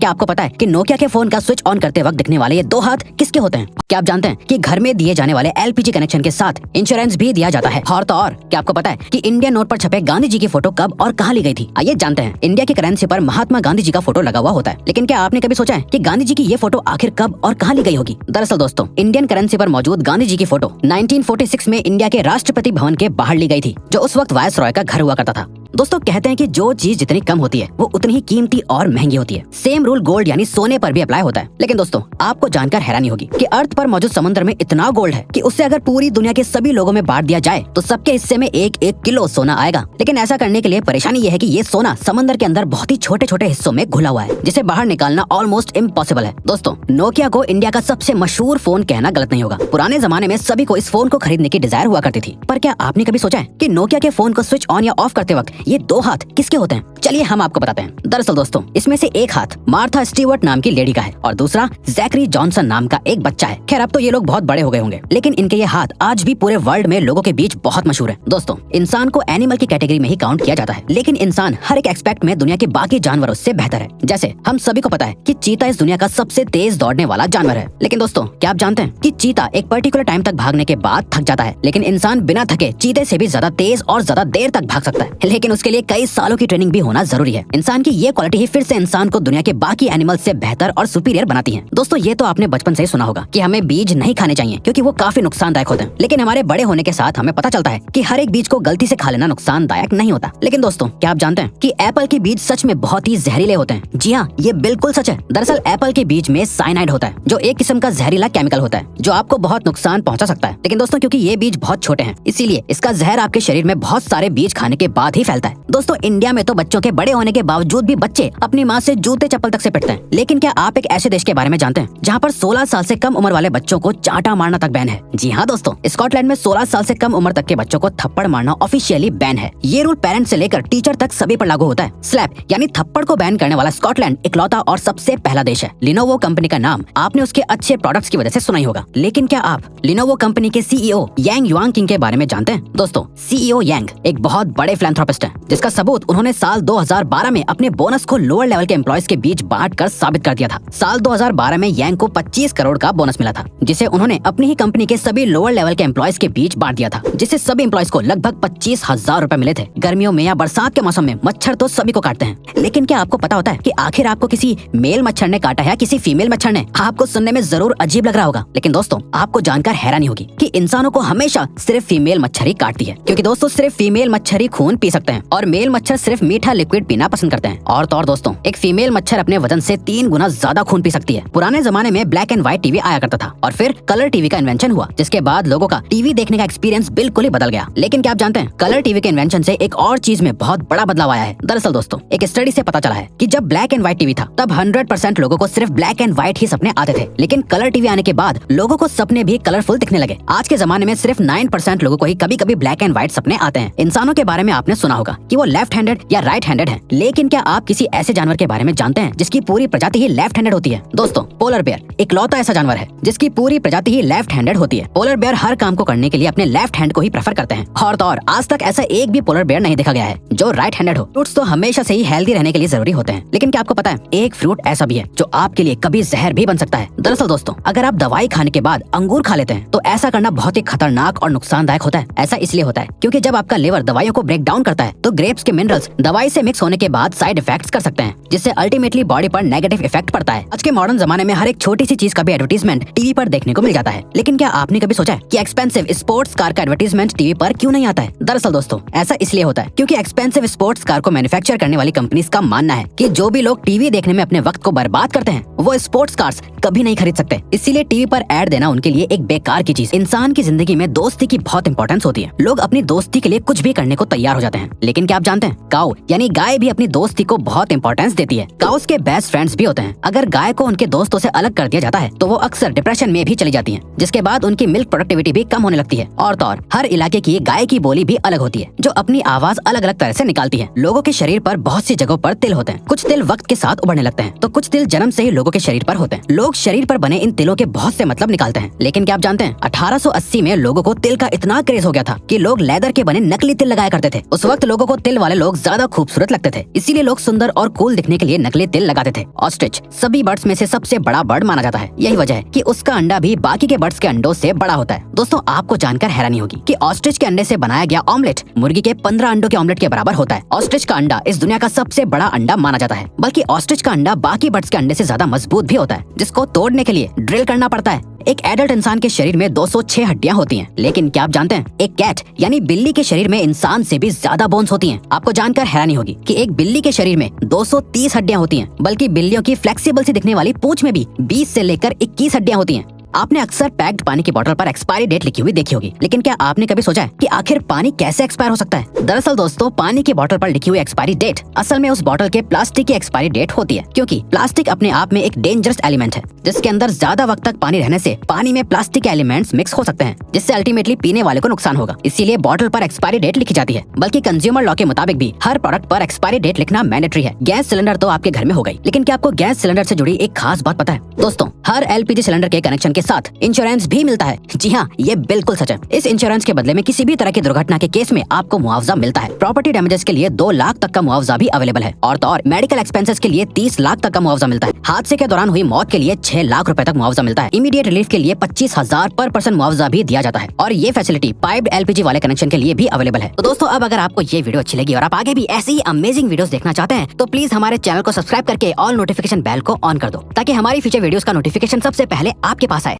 क्या आपको पता है कि नोकिया के फोन का स्विच ऑन करते वक्त दिखने वाले ये 2 हाथ किसके होते हैं? क्या आप जानते हैं कि घर में दिए जाने वाले एलपीजी कनेक्शन के साथ इंश्योरेंस भी दिया जाता है? और तो और क्या आपको पता है कि इंडियन नोट पर छपे गांधी जी की फोटो कब और कहाँ ली गई थी? आइए जानते हैं। इंडिया की करेंसी पर महात्मा गांधी जी का फोटो लगा हुआ होता है, लेकिन क्या आपने कभी सोचा है कि गांधी जी की ये फोटो आखिर कब और कहाँ ली गई होगी? दरअसल दोस्तों, इंडियन करेंसी पर मौजूद गांधी जी की फोटो 1946 में इंडिया के राष्ट्रपति भवन के बाहर ली गई थी, जो उस वक्त वायसरॉय का घर हुआ करता था। दोस्तों, कहते हैं कि जो चीज जितनी कम होती है वो उतनी ही कीमती और महंगी होती है। सेम रूल गोल्ड यानी सोने पर भी अप्लाई होता है। लेकिन दोस्तों, आपको जानकर हैरानी होगी कि अर्थ पर मौजूद समुद्र में इतना गोल्ड है कि उससे अगर पूरी दुनिया के सभी लोगों में बांट दिया जाए तो सबके हिस्से में 1-1 किलो सोना आएगा। लेकिन ऐसा करने के लिए परेशानी ये है कि ये सोना समंदर के अंदर बहुत ही छोटे छोटे हिस्सों में घुला हुआ है, जिसे बाहर निकालना ऑलमोस्ट इम्पॉसिबल है। दोस्तों, नोकिया को इंडिया का सबसे मशहूर फोन कहना गलत नहीं होगा। पुराने जमाने में सभी को इस फोन को खरीदने की डिजायर हुआ करती थी। पर क्या आपने कभी सोचा है कि नोकिया के फोन को स्विच ऑन या ऑफ करते वक्त ये 2 हाथ किसके होते हैं? चलिए हम आपको बताते हैं। दरअसल दोस्तों, इसमें से एक हाथ मार्था स्टीवर्ट नाम की लेडी का है और दूसरा जैकरी जॉनसन नाम का एक बच्चा है। खैर, अब तो ये लोग बहुत बड़े हो गए होंगे, लेकिन इनके ये हाथ आज भी पूरे वर्ल्ड में लोगों के बीच बहुत मशहूर है। दोस्तों, इंसान को एनिमल की कैटेगरी में ही काउंट किया जाता है, लेकिन इंसान हर एक एक्सपेक्ट में दुनिया के बाकी जानवरों से बेहतर है। जैसे हम सभी को पता है कि चीता इस दुनिया का सबसे तेज दौड़ने वाला जानवर है। लेकिन दोस्तों, क्या आप जानते हैं कि चीता एक पर्टिकुलर टाइम तक भागने के बाद थक जाता है, लेकिन इंसान बिना थके चीते से भी ज्यादा तेज और ज्यादा देर तक भाग सकता है। लेकिन उसके लिए कई सालों की ट्रेनिंग भी होना जरूरी है। इंसान की ये क्वालिटी ही फिर से इंसान को दुनिया के बाकी एनिमल से बेहतर और सुपीरियर बनाती है। दोस्तों, ये तो आपने बचपन से ही सुना होगा कि हमें बीज नहीं खाने चाहिए क्योंकि वो काफी नुकसानदायक होते हैं। लेकिन हमारे बड़े होने के साथ हमें पता चलता है कि हर एक बीज को गलती से खा लेना नुकसानदायक नहीं होता। लेकिन दोस्तों, क्या आप जानते हैं कि एप्पल के बीज सच में बहुत ही जहरीले होते हैं? जी हाँ, ये बिल्कुल सच है। दरअसल एप्पल के बीज में साइनाइड होता है, जो एक किस्म का जहरीला केमिकल होता है जो आपको बहुत नुकसान पहुंचा सकता है। लेकिन दोस्तों, क्योंकि ये बीज बहुत छोटे हैं, इसीलिए इसका जहर आपके शरीर में बहुत सारे बीज खाने के बाद ही फैलता है। दोस्तों, इंडिया में तो बच्चों के बड़े होने के बावजूद भी बच्चे अपनी माँ से जूते चप्पल तक से पिटते हैं। लेकिन क्या आप एक ऐसे देश के बारे में जानते हैं जहाँ पर 16 साल से कम उम्र वाले बच्चों को चांटा मारना तक बैन है? जी हाँ दोस्तों, स्कॉटलैंड में 16 साल से कम उम्र तक के बच्चों को थप्पड़ मारना ऑफिशियली बैन है। ये रूल पेरेंट्स से लेकर टीचर तक सभी पर लागू होता है। स्लैप यानी थप्पड़ को बैन करने वाला स्कॉटलैंड इकलौता और सबसे पहला देश है। लिनोवो कंपनी का नाम आपने उसके अच्छे प्रोडक्ट्स की वजह से सुना ही होगा। लेकिन क्या आप लिनोवो कंपनी के सीईओ यांग युआंगकिंग के बारे में जानते हैं? दोस्तों, सीईओ यांग एक बहुत बड़े फिलैंथ्रोपिस्ट है, जिसका सबूत उन्होंने साल 2012 में अपने बोनस को लोअर लेवल के एम्प्लॉयज के बीच बांट कर साबित कर दिया था। साल 2012 में यांग को 25 करोड़ का बोनस मिला था, जिसे उन्होंने अपनी ही कंपनी के सभी लोअर लेवल के एम्प्लॉयज के बीच बांट दिया था, जिससे सभी एम्प्लॉयज को लगभग 25,000 रुपए मिले थे। गर्मियों में या बरसात के मौसम में मच्छर तो सभी को काटते हैं, लेकिन क्या आपको पता होता है कि आखिर आपको किसी मेल मच्छर ने काटा है या किसी फीमेल मच्छर ने? आपको सुनने में जरूर अजीब लग रहा होगा, लेकिन दोस्तों, आपको जानकर हैरानी होगी कि इंसानों को हमेशा सिर्फ फीमेल मच्छर ही काटती है, क्योंकि दोस्तों सिर्फ फीमेल मच्छर ही खून पी सकते हैं और मेल मच्छर सिर्फ मीठा लिक्विड पीना पसंद करते हैं। और तो और दोस्तों, एक फीमेल मच्छर अपने वजन से 3 गुना ज्यादा खून पी सकती है। पुराने जमाने में ब्लैक एंड व्हाइट टीवी आया करता था और फिर कलर टीवी का इन्वेंशन हुआ, जिसके बाद लोगों का टीवी देखने का एक्सपीरियंस बिल्कुल ही बदल गया। लेकिन क्या आप जानते हैं, कलर टीवी के इन्वेंशन से एक और चीज में बहुत बड़ा बदलाव आया है। दरअसल दोस्तों, एक स्टडी से पता चला है कि जब ब्लैक एंड व्हाइट टीवी था तब 100% लोगों को सिर्फ ब्लैक एंड व्हाइट ही सपने आते थे, लेकिन कलर टीवी आने के बाद लोगों को सपने भी कलरफुल दिखने लगे। आज के जमाने में सिर्फ 9% लोगों को ही कभी कभी ब्लैक एंड व्हाइट सपने आते हैं। इंसानों के बारे में आपने सुना होगा कि वो लेफ्ट हैंडेड या राइट हैंडेड है, लेकिन क्या आप किसी ऐसे जानवर के बारे में जानते हैं जिसकी पूरी प्रजाति ही लेफ्ट हैंडेड होती है? दोस्तों, पोलर बेयर इकलौता ऐसा जानवर है जिसकी पूरी प्रजाति ही लेफ्ट हैंडेड होती है। पोलर बेयर हर काम को करने के लिए अपने लेफ्ट हैंड को ही प्रेफर करते हैं और तो और आज तक ऐसा एक भी पोलर बेयर नहीं देखा गया है जो राइट हैंडेड हो। फ्रूट्स तो हमेशा से ही हेल्दी रहने के लिए जरूरी होते हैं, लेकिन क्या आपको पता है, एक फ्रूट ऐसा भी है जो आपके लिए कभी जहर भी बन सकता है। दरअसल दोस्तों, अगर आप दवाई खाने के बाद अंगूर खा लेते हैं तो ऐसा करना बहुत ही खतरनाक और नुकसानदायक होता है। ऐसा इसलिए होता है क्योंकि जब आपका लिवर दवाइयों को ब्रेक डाउन करता है तो ग्रेप्स के मिनरल्स दवाई से मिक्स होने के बाद साइड इफेक्ट्स कर सकते हैं, जिससे अल्टीमेटली बॉडी पर नेगेटिव इफेक्ट पड़ता है। आज के मॉडर्न जमाने में हर एक छोटी सी चीज का भी एडवर्टीजमेंट टीवी पर देखने को मिल जाता है, लेकिन क्या आपने कभी सोचा है कि एक्सपेंसिव स्पोर्ट्स कार का एडवर्टीजमेंट टीवी पर क्यों नहीं आता है? दरअसल दोस्तों, ऐसा इसलिए होता है क्योंकि एक्सपेंसिव स्पोर्ट्स कार को मैन्युफैक्चर करने वाली कंपनीज का मानना है कि जो भी लोग टीवी देखने में अपने वक्त को बर्बाद करते हैं वो स्पोर्ट्स कार्स कभी नहीं खरीद सकते। इसीलिए टीवी पर ऐड देना उनके लिए एक बेकार की चीज। इंसान की जिंदगी में दोस्ती की बहुत इंपॉर्टेंस होती है। लोग अपनी दोस्ती के लिए कुछ भी करने को तैयार हो जाते हैं, लेकिन क्या आप जानते हैं, काऊ यानी गाय भी अपनी दोस्ती को बहुत इंपॉर्टेंस देती है। काउस के बेस्ट फ्रेंड्स भी होते हैं। अगर गाय को उनके दोस्तों से अलग कर दिया जाता है तो वो अक्सर डिप्रेशन में भी चली जाती है, जिसके बाद उनकी मिल्क प्रोडक्टिविटी भी कम होने लगती है। और तो और हर इलाके की गाय की बोली भी अलग होती है जो अपनी आवाज अलग अलग तरह से निकालती है। लोगों के शरीर पर बहुत सी जगहों पर तिल होते हैं। कुछ तिल वक्त के साथ उभरने लगते हैं तो कुछ तिल जन्म से ही लोगों के शरीर पर होते हैं। लोग शरीर पर बने इन तिलों के बहुत से मतलब निकालते हैं, लेकिन क्या आप जानते हैं 1880 में लोगों को तिल का इतना क्रेज हो गया था कि लोग लेदर के बने नकली तिल लगाया करते थे। उस वक्त लोगों को तिल वाले लोग ज्यादा खूबसूरत लगते थे, इसीलिए लोग सुंदर और कूल दिखने के लिए नकली तिल लगाते थे। ऑस्ट्रिच सभी बर्ड्स में से सबसे बड़ा बर्ड माना जाता है। यही वजह है कि उसका अंडा भी बाकी के बर्ड्स के अंडों से बड़ा होता है। दोस्तों, आपको जानकर हैरानी होगी कि ऑस्ट्रिच के अंडे से बनाया गया ऑमलेट मुर्गी के 15 अंडों के ऑमलेट के बराबर होता है। ऑस्ट्रिच का अंडा इस दुनिया का सबसे बड़ा अंडा माना जाता है, बल्कि ऑस्ट्रिच का अंडा बाकी बर्ड्स के अंडे से ज्यादा मजबूत भी होता है, जिसको तोड़ने के लिए ड्रिल करना पड़ता है। एक एडल्ट इंसान के शरीर में 206 हड्डियां होती हैं, लेकिन क्या आप जानते हैं एक कैट यानी बिल्ली के शरीर में इंसान से भी ज्यादा बोन्स होती हैं। आपको जानकर हैरानी होगी कि एक बिल्ली के शरीर में 230 हड्डियां होती हैं, बल्कि बिल्लियों की फ्लेक्सिबल सी दिखने वाली पूंछ में भी 20 से लेकर 21 हड्डियां होती हैं। आपने अक्सर पैक्ड पानी की बोतल पर एक्सपायरी डेट लिखी हुई देखी होगी, लेकिन क्या आपने कभी सोचा है कि आखिर पानी कैसे एक्सपायर हो सकता है? दरअसल दोस्तों, पानी की बोतल पर लिखी हुई एक्सपायरी डेट असल में उस बोतल के प्लास्टिक की एक्सपायरी डेट होती है, क्योंकि प्लास्टिक अपने आप में एक डेंजरस एलिमेंट है, जिसके अंदर ज्यादा वक्त तक पानी रहने से पानी में प्लास्टिक के एलिमेंट्स मिक्स हो सकते हैं, जिससे अल्टीमेटली पीने वाले को नुकसान होगा। इसीलिए बोतल पर एक्सपायरी डेट लिखी जाती है। बल्कि कंज्यूमर लॉ के मुताबिक भी हर प्रोडक्ट पर एक्सपायरी डेट लिखना मैंडेटरी है। गैस सिलेंडर तो आपके घर में हो गई, लेकिन क्या आपको गैस सिलेंडर से जुड़ी एक खास बात पता है? दोस्तों, हर एलपीजी सिलेंडर के कनेक्शन के साथ इंश्योरेंस भी मिलता है। जी हाँ, ये बिल्कुल सच है। इस इंश्योरेंस के बदले में किसी भी तरह की दुर्घटना के केस में आपको मुआवजा मिलता है। प्रॉपर्टी डैमेजेस के लिए 2 लाख तक का मुआवजा भी अवेलेबल है, और तो और मेडिकल एक्सपेंसेस के लिए 30 लाख तक का मुआवजा मिलता है। हादसे के दौरान हुई मौत के लिए 6 लाख रुपए तक मुआवजा मिलता है। इमीडिएट रिलीफ के लिए 25,000 पर पर्सन मुआवजा भी दिया जाता है, और ये फैसिलिटी पाइप्ड एलपीजी वाले कनेक्शन के लिए भी अवेलेबल है। तो दोस्तों, अब अगर आपको ये वीडियो अच्छी लगी और आप आगे भी ऐसी ही अमेजिंग वीडियोस देखना चाहते हैं, तो प्लीज हमारे चैनल को सब्सक्राइब करके ऑल नोटिफिकेशन बेल को ऑन कर दो, ताकि हमारी फ्यूचर वीडियोस का नोटिफिकेशन सबसे पहले आपके पास आए।